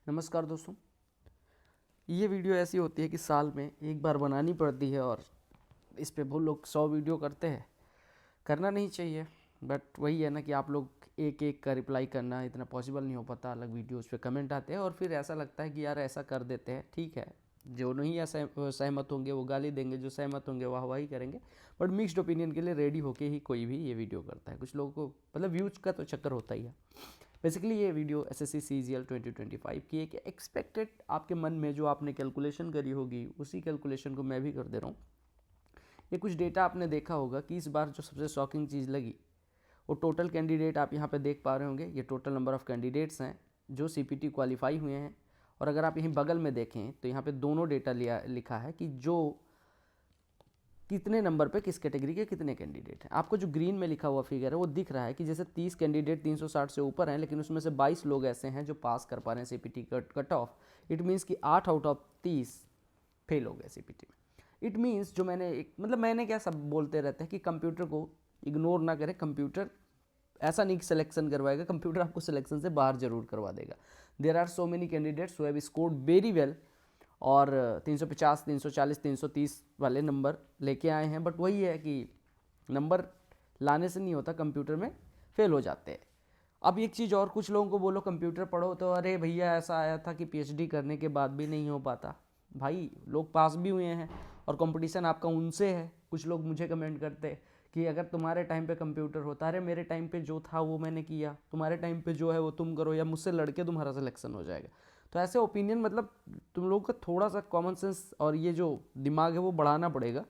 नमस्कार दोस्तों। ये वीडियो ऐसी होती है कि साल में एक बार बनानी पड़ती है और इस पे बहुत लोग 100 वीडियो करते हैं। करना नहीं चाहिए, बट वही है ना कि आप लोग एक एक का रिप्लाई करना इतना पॉसिबल नहीं हो पाता। अलग वीडियोस पे कमेंट आते हैं और फिर ऐसा लगता है कि यार ऐसा कर देते हैं, ठीक है। जो नहीं सहमत होंगे वो गाली देंगे, जो सहमत होंगे वाहवाही करेंगे। बट मिक्स्ड ओपिनियन के लिए रेडी होके ही कोई भी ये वीडियो करता है। कुछ लोगों को मतलब व्यूज का तो चक्कर होता ही है। बेसिकली ये वीडियो एसएससी सीजीएल 2025 की एक एक्सपेक्टेड आपके मन में जो आपने कैलकुलेशन करी होगी उसी कैलकुलेशन को मैं भी कर दे रहा हूँ। ये कुछ डेटा आपने देखा होगा कि इस बार जो सबसे शॉकिंग चीज़ लगी वो टोटल कैंडिडेट आप यहाँ पे देख पा रहे होंगे। ये टोटल नंबर ऑफ़ कैंडिडेट्स हैं जो सीपीटी क्वालिफाई हुए हैं। और अगर आप यहीं बगल में देखें तो यहाँ पे दोनों डेटा लिखा है कि जो कितने नंबर पे किस कैटेगरी के कितने कैंडिडेट हैं। आपको जो ग्रीन में लिखा हुआ फिगर है वो दिख रहा है कि जैसे 30 कैंडिडेट 360 से ऊपर हैं, लेकिन उसमें से 22 लोग ऐसे हैं जो पास कर पा रहे हैं CPT cut off. It means कि 8 आउट ऑफ 30 फेल हो गए सीपीटी में। इट मीन्स जो मैंने क्या सब बोलते रहते हैं कि कंप्यूटर को इग्नोर ना करें। कंप्यूटर ऐसा नहीं सिलेक्शन करवाएगा, कंप्यूटर आपको सिलेक्शन से बाहर जरूर करवा देगा। There are so many candidates who have scored very well और 350, 340, 330 वाले नंबर लेके आए हैं। बट वही है कि नंबर लाने से नहीं होता, कंप्यूटर में फेल हो जाते हैं। अब एक चीज़ और, कुछ लोगों को बोलो कंप्यूटर पढ़ो तो अरे भैया ऐसा आया था कि पीएचडी करने के बाद भी नहीं हो पाता। भाई लोग पास भी हुए हैं और कंपटीशन आपका उनसे है। कुछ लोग मुझे कमेंट करते हैं कि अगर तुम्हारे टाइम पे कंप्यूटर होता, अरे मेरे टाइम पे जो था वो मैंने किया, तुम्हारे टाइम पे जो है वो तुम करो या मुझसे लड़के तुम्हारा सिलेक्शन हो जाएगा। तो ऐसे ओपिनियन मतलब तुम लोगों का थोड़ा सा कॉमन सेंस और ये जो दिमाग है वो बढ़ाना पड़ेगा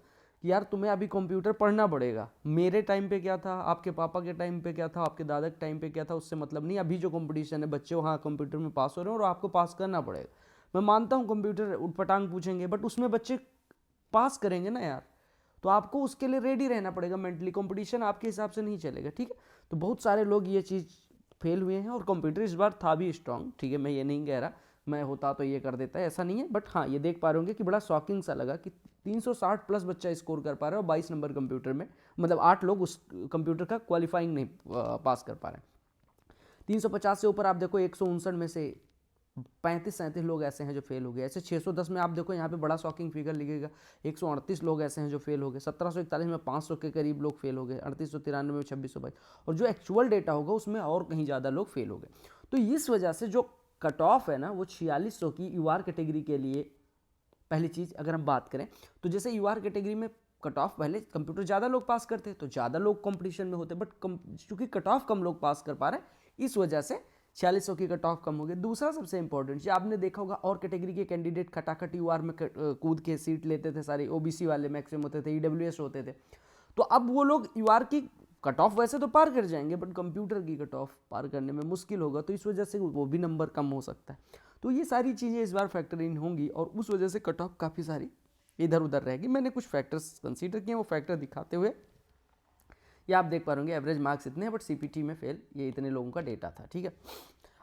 कि यार तुम्हें अभी कंप्यूटर पढ़ना पड़ेगा। मेरे टाइम पे क्या था, आपके पापा के टाइम पे क्या था, आपके दादा के टाइम पे क्या था, उससे मतलब नहीं। अभी जो कंपटीशन है बच्चे वहाँ कंप्यूटर में पास हो रहे हैं और आपको पास करना पड़ेगा। मैं मानता हूँ कंप्यूटर उठपटांग पूछेंगे, बट उसमें बच्चे पास करेंगे ना यार। तो आपको उसके लिए रेडी रहना पड़ेगा मेंटली। कंपटीशन आपके हिसाब से नहीं चलेगा, ठीक है। तो बहुत सारे लोग ये चीज़ फेल हुए हैं और कंप्यूटर इस बार था भी स्ट्रांग, ठीक है। मैं ये नहीं कह रहा मैं होता तो ये कर देता है, ऐसा नहीं है। बट हाँ, ये देख पा रहे होंगे कि बड़ा शॉकिंग सा लगा कि 360 प्लस बच्चा स्कोर कर पा रहा है और 22 नंबर कंप्यूटर में, मतलब 8 लोग उस कंप्यूटर का क्वालिफाइंग नहीं पास कर पा रहे हैं। 350 से ऊपर आप देखो 159 में से 35-37 लोग ऐसे हैं जो फेल हो गए। ऐसे 610 में आप देखो यहाँ पे बड़ा शॉकिंग फिगर लिखेगा, 138 लोग ऐसे हैं जो फेल हो गए। 1741 में 500 के करीब लोग फेल हो गए। 3893 में 2622। और जो एक्चुअल डेटा होगा उसमें और कहीं ज़्यादा लोग फेल हो गए। तो इस वजह से जो कट ऑफ है ना वो 4600 की यूआर कैटेगरी के लिए। पहली चीज़ अगर हम बात करें तो जैसे यूआर कैटेगरी में कट ऑफ पहले कंप्यूटर ज़्यादा लोग पास करते तो ज़्यादा लोग कंपटीशन में होते, बट चूंकि कट ऑफ कम लोग पास कर पा रहे हैं इस वजह से 4600 की कट ऑफ कम हो गई। दूसरा सबसे इंपॉर्टेंट चीज आपने देखा होगा और कैटेगरी के कैंडिडेट खटाखट यूआर में कूद के सीट लेते थे। सारे ओबीसी वाले मैक्सिमम होते थे, ईडब्ल्यूएस होते थे। तो अब वो लोग यूआर की कट ऑफ वैसे तो पार कर जाएंगे, बट कंप्यूटर की कट ऑफ पार करने में मुश्किल होगा, तो इस वजह से वो भी नंबर कम हो सकता है। तो ये सारी चीज़ें इस बार फैक्टर इन होंगी और उस वजह से कट ऑफ काफ़ी सारी इधर उधर रहेगी। मैंने कुछ फैक्टर्स कंसीडर किए, वो फैक्टर दिखाते हुए ये आप देख पा रहे होंगे एवरेज मार्क्स इतने हैं, बट सीपीटी में फेल ये इतने लोगों का डेटा था, ठीक है।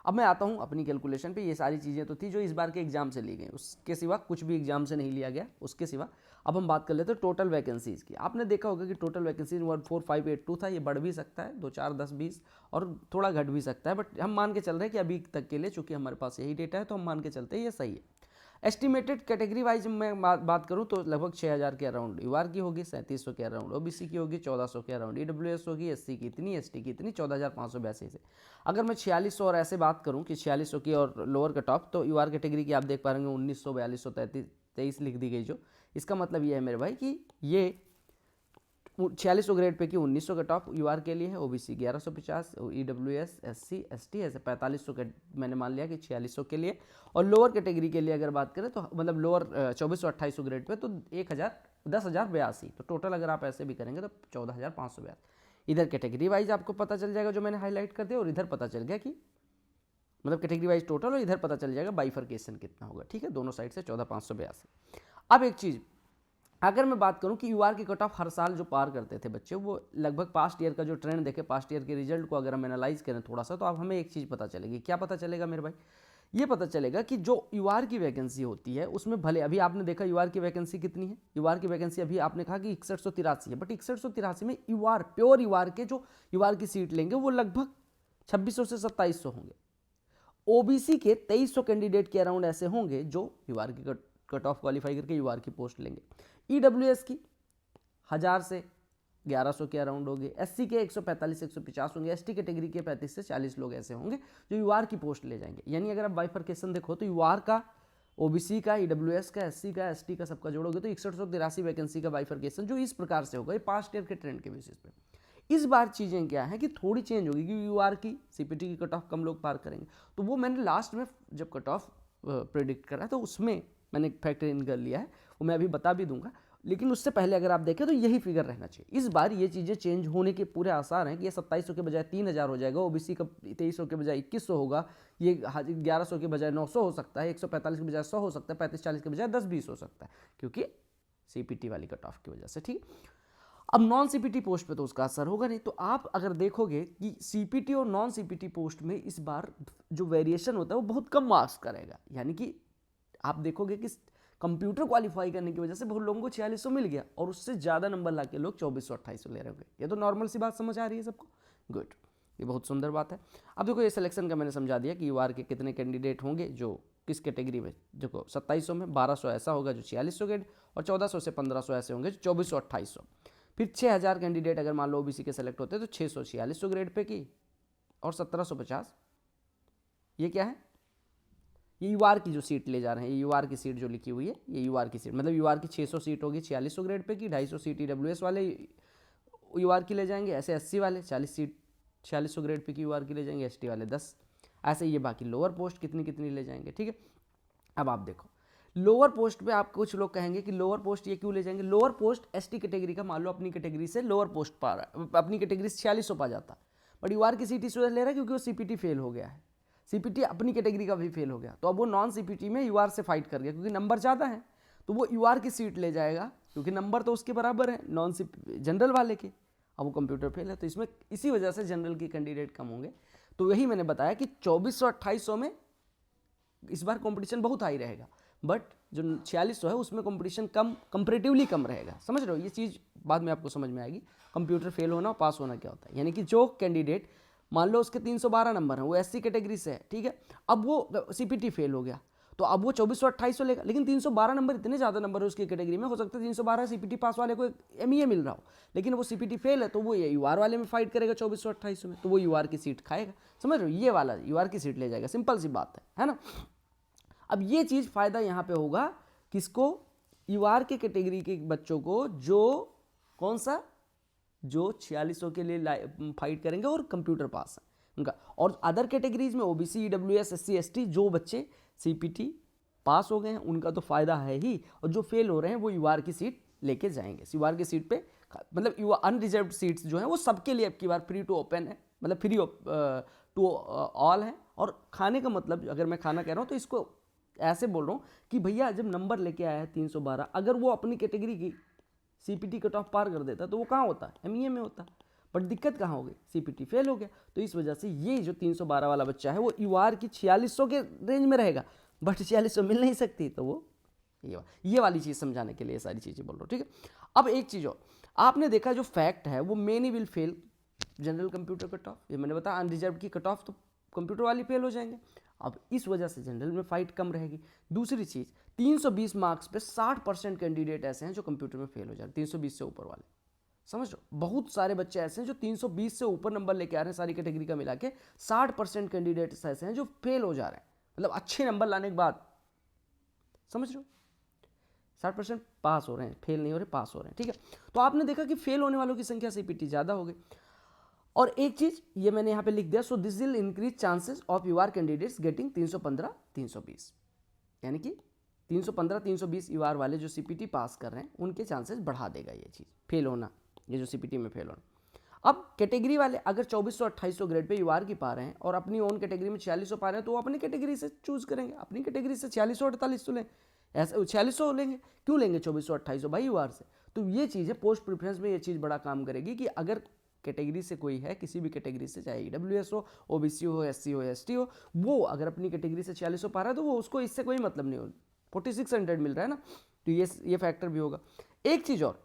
अब मैं आता हूँ अपनी कैलकुलेशन पे। ये सारी चीज़ें तो थी जो इस बार के एग्जाम से ली गई, उसके सिवा कुछ भी एग्जाम से नहीं लिया गया उसके सिवा। अब हम बात कर लेते हैं टोटल वैकेंसीज़ की। आपने देखा होगा कि टोटल वैकेंसीज 14582 था। ये बढ़ भी सकता है 2 4 10 20 और थोड़ा घट भी सकता है, बट हम मान के चल रहे हैं कि अभी तक के लिए चूंकि हमारे पास यही डेटा है तो हम मान के चलते हैं ये सही है। एस्टिमेटेड कैटेगरी वाइज मैं बात करूं तो लगभग 6000 के अराउंड यूआर की होगी, 3700 के अराउंड ओबीसी की होगी, 1400 के अराउंड ईडब्ल्यूएस होगी, एससी की इतनी, एसटी की इतनी, 14582 से। अगर मैं 4600 और ऐसे बात करूं कि 4600 की और लोअर कट ऑफ, तो यूआर कैटेगरी की आप देख पा रहे होंगे 1900, 4200, 33 लिख दी गई। जो इसका मतलब ये है मेरे भाई कि ये 4600 ग्रेड पे की 1900 कट ऑफ यूआर के लिए है, ओबीसी 1150, ईडब्ल्यूएस, एससी, एसटी ऐसे 4500 के मैंने मान लिया कि 4600 के लिए। और लोअर कैटेगरी के लिए अगर बात करें तो मतलब लोअर 2400-2800 ग्रेड पे तो 10,082। तो टोटल अगर आप ऐसे भी करेंगे तो 14,582। इधर कैटेगरी वाइज आपको पता चल जाएगा जो मैंने हाईलाइट कर दिया, और इधर पता चल गया कि मतलब कैटेगरी वाइज टोटल, और इधर पता चल जाएगा बाइफर्केशन कितना होगा, ठीक है। दोनों साइड से 14,582। अब एक चीज़ अगर मैं बात करूं कि यूआर की कट ऑफ हर साल जो पार करते थे बच्चे, वो लगभग पास्ट ईयर का जो ट्रेंड देखे, पास्ट ईयर के रिजल्ट को अगर हम एनालाइज करें थोड़ा सा, तो अब हमें एक चीज़ पता चलेगी। क्या पता चलेगा मेरे भाई? ये पता चलेगा कि जो यूआर की वैकेंसी होती है उसमें भले अभी आपने देखा यूआर की वैकेंसी कितनी है। यूआर की वैकेंसी अभी आपने कहा कि 6183 है, बट 6183 में यूआर प्योर यूआर के जो यूआर की सीट लेंगे वो लगभग 2600 से 2700 होंगे। ओबीसी के 2300 कैंडिडेट के अराउंड ऐसे होंगे जो यूआर की कट ऑफ क्वालिफाई करके यूआर की पोस्ट लेंगे। ईडब्ल्यूएस की 1000 से 1100 के अराउंड होंगे, एससी के 145 से 150 होंगे, एसटी कैटेगरी के 35 से 40 लोग ऐसे होंगे जो यूआर की पोस्ट ले जाएंगे। यानी अगर आप बाइफरकेशन देखो तो यूआर का, ओबीसी का, ईडब्ल्यूएस का, एससी का, एसटी का सबका जोड़ोगे तो 6183 वैकेंसी का बाइफरकेशन जो इस प्रकार से होगा, ये पास्ट ईयर के ट्रेंड के बेसिस पे। इस बार चीज़ें क्या है कि थोड़ी चेंज होगी क्योंकि यूआर की सीपीटी की कट ऑफ कम लोग पार करेंगे। तो वो मैंने लास्ट में जब कट ऑफ प्रेडिक्ट करा तो उसमें मैंने फैक्टर इन कर लिया है, वो मैं अभी बता भी दूंगा। लेकिन उससे पहले अगर आप देखें तो यही फिगर रहना चाहिए। इस बार ये चीज़ें चेंज होने के पूरे आसार हैं कि ये 2700 के बजाय 3000 हो जाएगा, ओबीसी का 2300 के बजाय 2100 होगा, ये 1100 के बजाय 900 हो सकता है, 145 के बजाय 100 हो सकता है, 35-40 के बजाय 10-20 हो सकता है, क्योंकि सीपीटी वाली कट ऑफ की वजह से। ठीक, अब नॉन सीपीटी पोस्ट पे तो उसका असर होगा नहीं। तो आप अगर देखोगे कि सीपीटी और नॉन सीपीटी पोस्ट में इस बार जो वेरिएशन होता है वो बहुत कम मार्क्स का रहेगा। यानी कि आप देखोगे कि कंप्यूटर क्वालिफाई करने की वजह से बहुत लोगों को 4600 मिल गया और उससे ज़्यादा नंबर ला के लोग 2400-2800 ले रहे होंगे। ये तो नॉर्मल सी बात समझ आ रही है सबको, गुड, ये बहुत सुंदर बात है। अब देखो ये सिलेक्शन का मैंने समझा दिया कि यूआर के कितने कैंडिडेट होंगे जो किस कैटेगरी में। देखो 2700 में 1200 ऐसा होगा जो 4600 ग्रेड, और 1400 से 1500 ऐसे होंगे जो 2400-2800। फिर 6000 कैंडिडेट अगर मान लो ओबीसी के सेलेक्ट होते हैं तो 600-4600 ग्रेड पे की, और 1750 ये क्या है, ये यूआर की जो सीट ले जा रहे हैं, ये यूआर की सीट जो लिखी हुई है ये यूआर की सीट, मतलब यूआर की 600 सीट होगी 4600 ग्रेड पे की, 250 सीट ईडब्ल्यूएस वाले यूआर की ले जाएंगे, ऐसे एससी वाले 40 सीट 4600 ग्रेड पे की यूआर की ले जाएंगे, एसटी वाले 10, ऐसे ये बाकी लोअर पोस्ट कितनी कितनी ले जाएंगे। ठीक है, अब आप देखो लोअर पोस्ट पे आप कुछ लोग कहेंगे कि लोअर पोस्ट ये क्यों ले जाएंगे। लोअर पोस्ट एसटी कैटेगरी का मान लो अपनी कैटेगरी से लोअर पोस्ट पा रहा है, अपनी कैटेगरी से 4600 पा जाता, बट यूआर की सीट इस वजह से ले रहा है क्योंकि वो सीपीटी फेल हो गया है, सीपीटी अपनी कैटेगरी का भी फेल हो गया, तो अब वो नॉन सीपीटी में यूआर से फाइट कर गया क्योंकि नंबर ज़्यादा है, तो वो यूआर की सीट ले जाएगा क्योंकि नंबर तो उसके बराबर है नॉन जनरल वाले के। अब वो कंप्यूटर फेल है तो इसमें इसी वजह से जनरल की कैंडिडेट कम होंगे। तो यही मैंने बताया कि 2400-2800 में इस बार कंपटीशन बहुत हाई रहेगा, बट जो 4600 है उसमें कंपटीशन कम, कंपैरेटिवली कम रहेगा। समझ रहे हो, ये चीज़ बाद में आपको समझ में आएगी कंप्यूटर फेल होना और पास होना क्या होता है। यानी कि जो कैंडिडेट मान लो उसके 312 नंबर हैं, वो एससी कैटेगरी से है, ठीक है, अब वो सीपीटी फेल हो गया तो अब वो 2400-2800 लेगा, लेकिन 312 नंबर इतने ज़्यादा नंबर है उसकी कैटेगरी में, हो सकता है 312 सीपीटी पास वाले को एमईए मिल रहा हो, लेकिन वो सीपीटी फेल है तो वो ये यूआर वाले में फाइट करेगा 2400-2800 में, तो वो यूआर की सीट खाएगा। समझ रहे हो, ये वाला यूआर की सीट ले जाएगा, सिंपल सी बात है ना। अब ये चीज़ फ़ायदा यहाँ पे होगा किसको, यूआर के कैटेगरी के बच्चों को, जो कौन सा, जो 4600 के लिए फाइट करेंगे और कंप्यूटर पास है उनका। और अदर कैटेगरीज में ओबीसी, ईडब्ल्यूएस, एससी, एसटी जो बच्चे सीपीटी पास हो गए हैं उनका तो फायदा है ही, और जो फेल हो रहे हैं वो यूआर की सीट लेके जाएंगे। यूआर की सीट पे मतलब यूआर अनरिजर्व्ड सीट्स जो हैं वो सबके लिए अब की बार फ्री टू ओपन है, मतलब फ्री टू ऑल है। और खाने का मतलब, अगर मैं खाना कह रहा हूँ तो इसको ऐसे बोल रहा हूँ कि भैया जब नंबर लेके आया है 312, अगर वो अपनी कैटेगरी की सीपीटी कट ऑफ पार कर देता तो वो कहाँ होता, एमईए में होता, बट दिक्कत कहाँ हो गई, सीपीटी फेल हो गया। तो इस वजह से ये जो 312 वाला बच्चा है वो यूआर की 4600 के रेंज में रहेगा, बट 4600 मिल नहीं सकती, तो वो ये वाली चीज़ समझाने के लिए सारी चीज़ें बोल रहा हूँ। ठीक है, अब एक चीज़ और आपने देखा, जो फैक्ट है वो many will fail general computer cut off, ये मैंने बताया अनरिजर्व की कट ऑफ तो कंप्यूटर वाली फेल हो जाएंगे, अब इस वजह से जनरल में फाइट कम रहेगी। दूसरी चीज़ 320 मार्क्स पे 60% कैंडिडेट ऐसे हैं जो कंप्यूटर में फेल हो जा रहे हैं, 320 से ऊपर वाले, समझ लो बहुत सारे बच्चे ऐसे हैं जो 320 से ऊपर नंबर लेके आ रहे हैं सारी कैटेगरी का मिला के, 60% कैंडिडेट ऐसे हैं जो फेल हो जा रहे हैं, मतलब अच्छे नंबर लाने के बाद, समझ लो 60% पास हो रहे हैं, फेल नहीं हो रहे, पास हो रहे हैं। ठीक है, तो आपने देखा कि फेल होने वालों की संख्या सीपीटी ज़्यादा हो गई। और एक चीज ये मैंने यहाँ पे लिख दिया, so this will increase chances of your candidates getting 315-320, यानी कि 315-320 यूआर वाले जो सीपीटी पास कर रहे हैं उनके चांसेस बढ़ा देगा ये चीज़, फेल होना, ये जो सीपीटी में फेल होना। अब कैटेगरी वाले अगर 2400-2800 ग्रेड पे यूआर की पा रहे हैं और अपनी ओन कैटेगरी में 4600 पा रहे हैं तो वो अपनी कैटेगरी से चूज करेंगे, अपनी कैटेगरी से 4600-4800 लें, ऐसे 4600 लेंगे, क्यों लेंगे 2400-2800 भाई यूआर से। तो ये चीज़ है, पोस्ट प्रेफरेंस में ये चीज़ बड़ा काम करेगी कि अगर कैटेगरी से कोई है, किसी भी कैटेगरी से, चाहे ईडब्ल्यूएस हो, ओबीसी हो, एससी हो, एसटी हो, वो अगर अपनी कैटेगरी से 4600 पा रहा है तो वो उसको इससे कोई मतलब नहीं हो, 4600 मिल रहा है ना, तो ये फैक्टर भी होगा। एक चीज और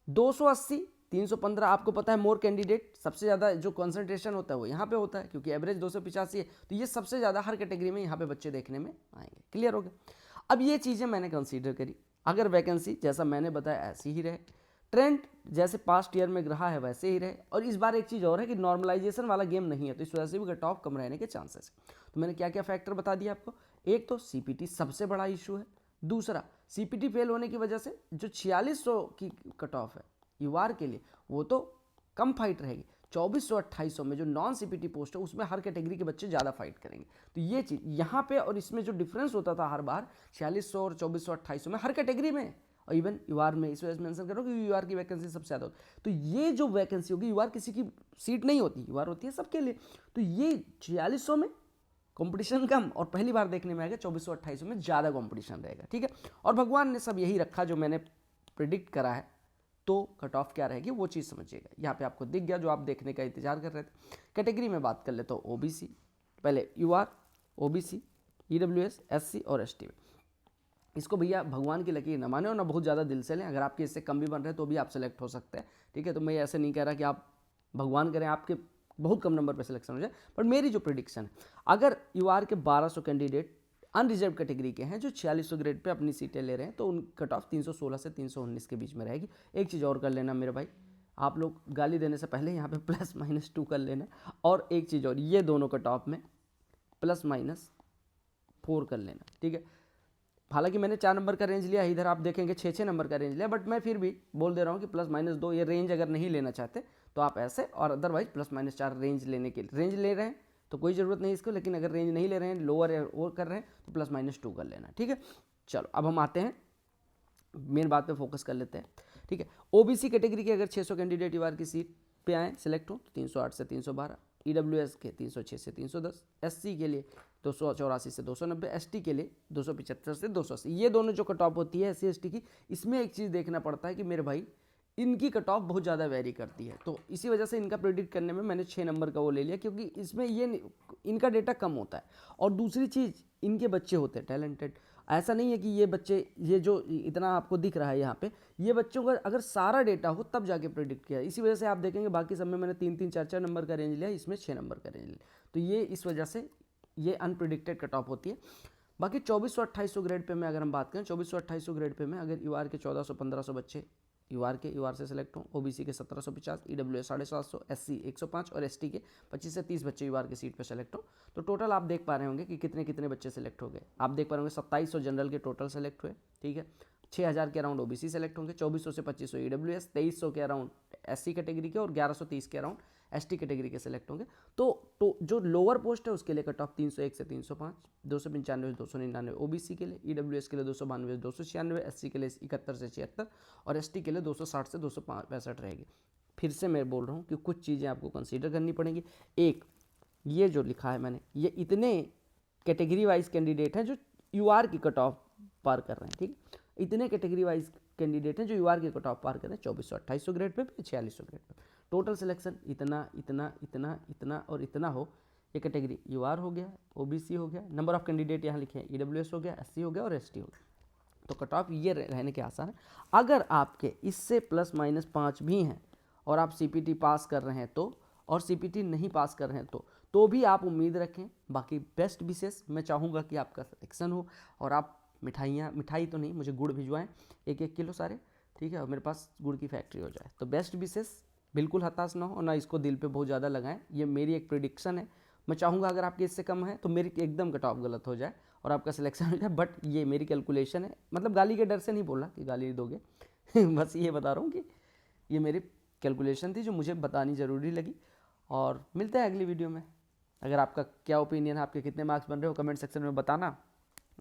280, 315 आपको पता है मोर कैंडिडेट, सबसे ज़्यादा जो कंसंट्रेशन होता है वो यहाँ पे होता है क्योंकि एवरेज 285 है, तो ये सबसे ज़्यादा हर कैटेगरी में यहाँ पे बच्चे देखने में आएंगे। क्लियर हो गया। अब ये चीज़ें मैंने कंसीडर करी, अगर वैकेंसी जैसा मैंने बताया ऐसी ही रहे, ट्रेंड जैसे पास्ट ईयर में रहा है वैसे ही रहे, और इस बार एक चीज़ और है कि नॉर्मलाइजेशन वाला गेम नहीं है, तो इस वजह से भी कट ऑफ कम रहने के चांसेस है। तो मैंने क्या क्या फैक्टर बता दिया आपको, एक तो सीपीटी सबसे बड़ा इशू है, दूसरा सीपीटी फेल होने की वजह से जो 4600 की कट ऑफ है यूआर के लिए वो तो कम फाइट रहेगी, 2400-2800 में जो नॉन सीपीटी पोस्ट है उसमें हर कैटेगरी के बच्चे ज़्यादा फाइट करेंगे। तो ये चीज़ यहाँ पे, और इसमें जो डिफरेंस होता था हर बार 4600 और 2400-2800 में हर कैटेगरी में, और इवन यूआर में, इस वजह से मेंशन करो कि यूआर की वैकेंसी सबसे ज़्यादा होती है। तो ये जो वैकेंसी होगी, यूआर किसी की सीट नहीं होती, यूआर होती है सबके लिए, तो ये 4600 में कंपटीशन कम, और पहली बार देखने में आएगा 2400-2800 में ज़्यादा कंपटीशन रहेगा। ठीक है, और भगवान ने सब यही रखा जो मैंने प्रिडिक्ट करा है, तो कट ऑफ क्या रहेगी वो चीज़ समझिएगा। यहाँ पे आपको दिख गया जो आप देखने का इंतजार कर रहे थे। कैटेगरी में बात कर ले तो ओबीसी, पहले यूआर, ओबीसी, ईडब्ल्यूएस, एससी और एसटी में, इसको भैया भगवान की लकीर न माने और ना बहुत ज़्यादा दिल से लें, अगर आपके इससे कम भी बन रहे हैं तो भी आप सेलेक्ट हो सकते हैं। ठीक है, तो मैं ऐसे नहीं कह रहा कि आप भगवान करें आपके बहुत कम नंबर पर सिलेक्शन हो जाए, पर मेरी जो प्रिडिक्शन है, अगर यूआर के 1200 कैंडिडेट अनरिजर्व कैटेगरी के हैं जो 4600 ग्रेड पे अपनी सीटें ले रहे हैं, तो उन कट ऑफ 316 से 319 के बीच में रहेगी। एक चीज़ और कर लेना मेरे भाई, आप लोग गाली देने से पहले यहाँ पे +-2 कर लेना, और एक चीज़ और, ये दोनों कट ऑफ में +-4 कर लेना। ठीक है, हालांकि मैंने 4 नंबर का रेंज लिया, इधर आप देखेंगे 6-6 नंबर का रेंज लिया, बट मैं फिर भी बोल दे रहा हूँ कि +-2 ये रेंज अगर नहीं लेना चाहते तो आप ऐसे, और अदरवाइज +-4 रेंज लेने के रेंज ले रहे हैं तो कोई ज़रूरत नहीं इसको, लेकिन अगर रेंज नहीं ले रहे हैं, लोअर और कर रहे हैं, तो +-2 कर लेना। ठीक है, चलो अब हम आते हैं मेन बात पे फोकस कर लेते हैं। ठीक है, ओबीसी कैटेगरी के अगर 600 कैंडिडेट यूआर की सीट पे आए सिलेक्ट हो तो 308 से 312, ईडब्ल्यूएस के 306 से 310, एससी के लिए 284 से 290, एसटी के लिए 275 से 280। ये दोनों जो कट ऑफ होती है एससी एसटी की, इसमें एक चीज़ देखना पड़ता है कि मेरे भाई इनकी कट ऑफ बहुत ज़्यादा वेरी करती है, तो इसी वजह से इनका प्रेडिक्ट करने में मैंने 6 नंबर का वो ले लिया, क्योंकि इसमें ये इनका डेटा कम होता है, और दूसरी चीज़ इनके बच्चे होते हैं टैलेंटेड। ऐसा नहीं है कि ये बच्चे, ये जो इतना आपको दिख रहा है यहाँ पे, ये बच्चों का अगर सारा डेटा हो तब जाके प्रेडिक्ट किया, इसी वजह से आप देखेंगे बाकी सब में मैंने 3-3, 4-4 नंबर का रेंज लिया, इसमें 6 नंबर का रेंज लिया, तो ये इस वजह से ये अनप्रिडिक्टेड कट ऑफ होती है। बाकी 2400-2800 ग्रेड पे में अगर हम बात करें, 2400-2800 ग्रेड पे में अगर यूआर के 1400-1500 बच्चे यूआर से सेलेक्ट हों, ओबीसी के 1750, ईडब्ल्यूएस 750, एससी 105 और एसटी के 25 से 30 बच्चे यूआर की सीट पर सेलेक्ट हो, तो टोटल आप देख पा रहे होंगे कि कितने कितने बच्चे सेलेक्ट हो गए। आप देख पा रहे होंगे 2700 जनरल के टोटल सेलेक्ट हुए। ठीक है, 6000 के अराउंड ओबीसी सेलेक्ट होंगे, 2400 से 2500 ईडब्ल्यूएस, 2300 के अराउंड एससी कैटेगरी के, और 1130 के अराउंड एसटी कैटेगरी के सेलेक्ट होंगे। तो जो लोअर पोस्ट है उसके लिए कट ऑफ 301 से 305, 295 से 299 ओबीसी के लिए, ईडब्ल्यूएस के लिए 292 से 296, एससी के लिए 71 से 76 और एसटी के लिए 260 से 265 रहेगी। फिर से मैं बोल रहा हूँ कि कुछ चीज़ें आपको कंसीडर करनी पड़ेंगी। एक, ये जो लिखा है मैंने, ये इतने कैटेगरी वाइज कैंडिडेट हैं जो यूआर की कट ऑफ पार कर रहे हैं। ठीक, इतने कैटेगरी वाइज कैंडिडेट हैं जो यूआर के कट ऑफ पार कर रहे हैं 2400-2800 grade pay, 4600 grade pay. Total selection इतना इतना इतना इतना और इतना हो, ये कैटेगरी यूआर हो गया, ओबीसी हो गया, नंबर ऑफ कैंडिडेट यहाँ लिखे हैं, ईडब्ल्यूएस हो गया, एससी हो गया और एसटी हो गया, तो कट ऑफ ये रहने के आसार है। अगर आपके इससे +-5 भी हैं और आप सीपीटी पास कर रहे हैं तो, और सीपीटी नहीं पास कर रहे हैं तो भी आप उम्मीद रखें। बाकी बेस्ट विशेष, मैं चाहूँगा कि आपका सिलेक्शन हो और आप मिठाई तो नहीं, मुझे गुड़ भिजवाएं 1-1 किलो सारे। ठीक है, और मेरे पास गुड़ की फैक्ट्री हो जाए, तो बेस्ट विशेष, बिल्कुल हताश ना हो और ना इसको दिल पे बहुत ज़्यादा लगाएं। ये मेरी एक प्रिडिक्शन है, मैं चाहूँगा अगर आपके इससे कम है तो मेरी एकदम कट ऑफ गलत हो जाए और आपका सिलेक्शन हो जाए, बट ये मेरी कैलकुलेशन है, मतलब गाली के डर से नहीं बोला कि गाली दोगे बस ये बता रहा हूँ कि ये मेरी कैलकुलेशन थी जो मुझे बतानी ज़रूरी लगी। और मिलते हैं अगली वीडियो में। अगर आपका क्या ओपिनियन है, आपके कितने मार्क्स बन रहे हो, कमेंट सेक्शन में बताना,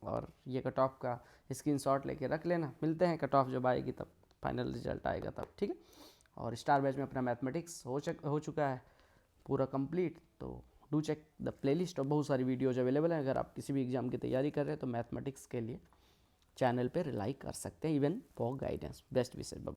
और ये कट ऑफ का स्क्रीनशॉट लेके रख लेना। मिलते हैं कट ऑफ जब आएगी तब, फाइनल रिजल्ट आएगा तब। ठीक है, और स्टार बैच में अपना मैथमेटिक्स हो चुका है पूरा कंप्लीट, तो डू चेक द प्लेलिस्ट, और बहुत सारी वीडियोज अवेलेबल हैं। अगर आप किसी भी एग्जाम की तैयारी कर रहे हैं तो मैथमेटिक्स के लिए चैनल पे रिलाई कर सकते हैं, even for guidance. Best wishes.